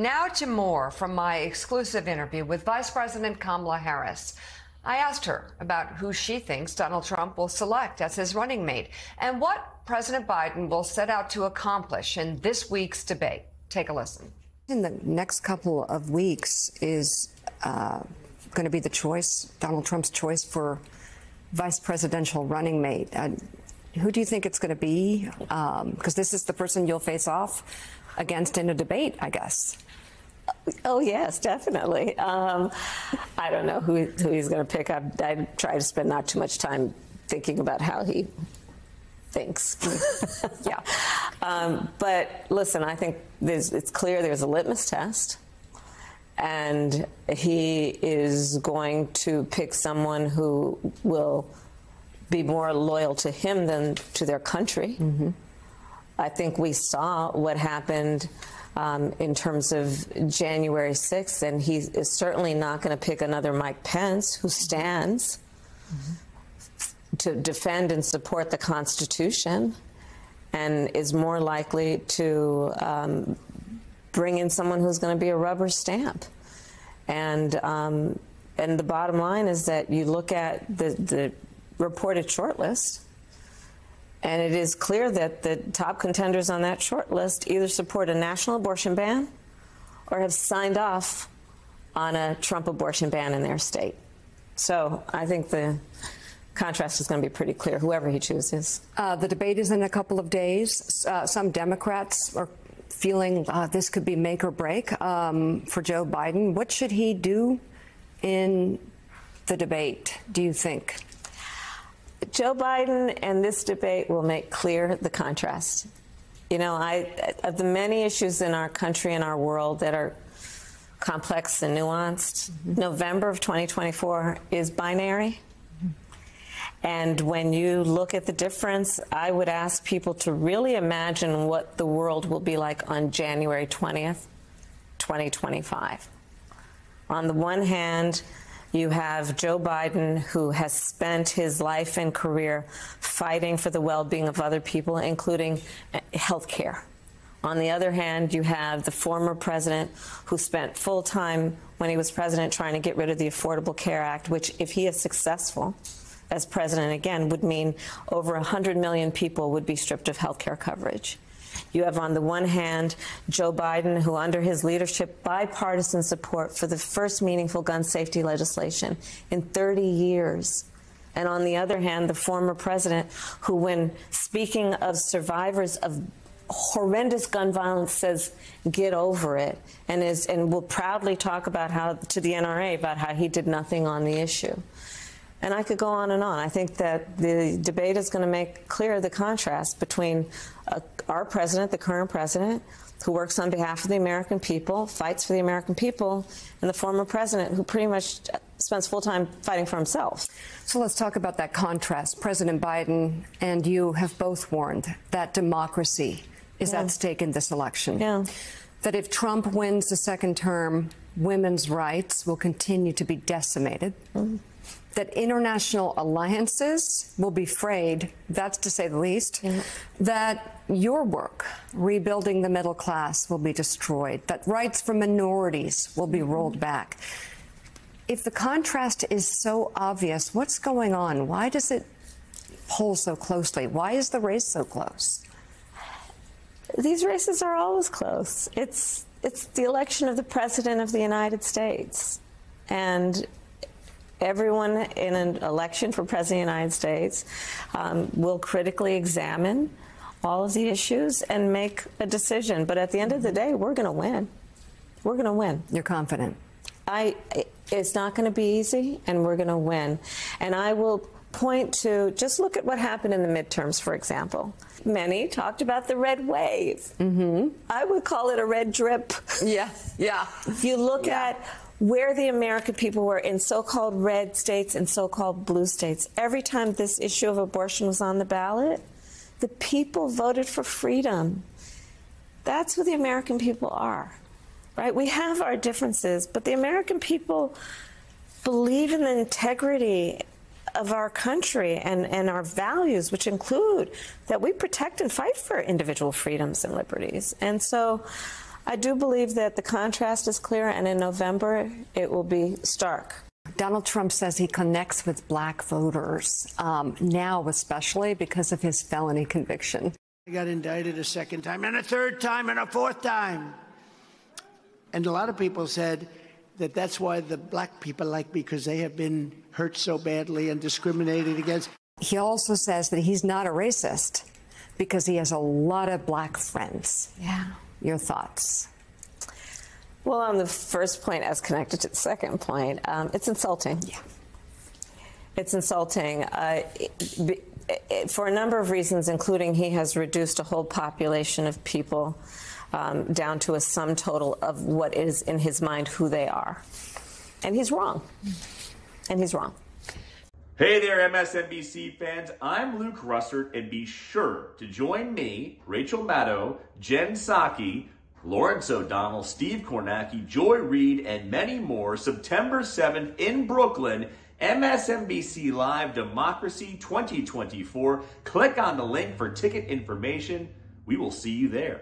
Now to more from my exclusive interview with Vice President Kamala Harris. I asked her about who she thinks Donald Trump will select as his running mate and what President Biden will set out to accomplish in this week's debate. Take a listen. In the next couple of weeks is going to be the choice, Donald Trump's choice for vice presidential running mate. Who do you think it's going to be? Because this is the person you'll face off against in a debate, I guess. Oh, yes, definitely. I don't know who he's going to pick up. I try to spend not too much time thinking about how he thinks. Yeah. But listen, I think it's clear there's a litmus test. And he is going to pick someone who will be more loyal to him than to their country. Mm-hmm. I think we saw what happened in terms of January 6th, and he is certainly not going to pick another Mike Pence, who stands to defend and support the Constitution and is more likely to bring in someone who's going to be a rubber stamp. And the bottom line is that you look at the reported shortlist, and it is clear that the top contenders on that shortlist either support a national abortion ban or have signed off on a Trump abortion ban in their state. So I think the contrast is going to be pretty clear, whoever he chooses. The debate is in a couple of days. Some Democrats are feeling this could be make or break for Joe Biden. What should he do in the debate, do you think? Joe Biden and this debate will make clear the contrast. You know, of the many issues in our country and our world that are complex and nuanced, November of 2024 is binary. And when you look at the difference, I would ask people to really imagine what the world will be like on January 20th, 2025. On the one hand, you have Joe Biden, who has spent his life and career fighting for the well-being of other people, including health care. On the other hand, you have the former president who spent full time when he was president trying to get rid of the Affordable Care Act, which, if he is successful as president again, would mean over 100 million people would be stripped of health care coverage. You have, on the one hand, Joe Biden, who under his leadership, bipartisan support for the first meaningful gun safety legislation in 30 years. And on the other hand, the former president, who, when speaking of survivors of horrendous gun violence, says, get over it, and will proudly talk about how, to the NRA, about how he did nothing on the issue. And I could go on and on. I think that the debate is going to make clear the contrast between our president, the current president, who works on behalf of the American people, fights for the American people, and the former president, who pretty much spends full time fighting for himself. So let's talk about that contrast. President Biden and you have both warned that democracy is at stake in this election. Yeah. That if Trump wins the second term, women's rights will continue to be decimated. That international alliances will be frayed, that's to say the least, that your work, rebuilding the middle class, will be destroyed, that rights for minorities will be rolled back. If the contrast is so obvious, what's going on? Why does it poll so closely? Why is the race so close? These races are always close. It's the election of the President of the United States. And everyone in an election for President of the United States will critically examine all of the issues and make a decision. But at the end of the day, we're going to win. We're going to win. You're confident? It's not going to be easy, and we're going to win. And I will point to, just look at what happened in the midterms, for example. Many talked about the red wave. I would call it a red drip. Yeah. You look at where the American people were in so-called red states and so-called blue states. Every time this issue of abortion was on the ballot, the people voted for freedom. That's who the American people are, right? We have our differences, but the American people believe in the integrity of our country and our values, which include that we protect and fight for individual freedoms and liberties. And so I do believe that the contrast is clear, and in November it will be stark. Donald Trump says he connects with black voters, now especially because of his felony conviction. I got indicted a second time, and a third time, and a fourth time. And a lot of people said that that's why the black people like me, because they have been hurt so badly and discriminated against. He also says that he's not a racist because he has a lot of black friends. Yeah. Your thoughts? Well, on the first point, as connected to the second point, it's insulting. Yeah. It's insulting for a number of reasons, including he has reduced a whole population of people down to a sum total of what is in his mind who they are. And he's wrong. And he's wrong. Hey there, MSNBC fans. I'm Luke Russert, and be sure to join me, Rachel Maddow, Jen Psaki, Lawrence O'Donnell, Steve Kornacki, Joy Reid, and many more September 7th in Brooklyn, MSNBC Live Democracy 2024. Click on the link for ticket information. We will see you there.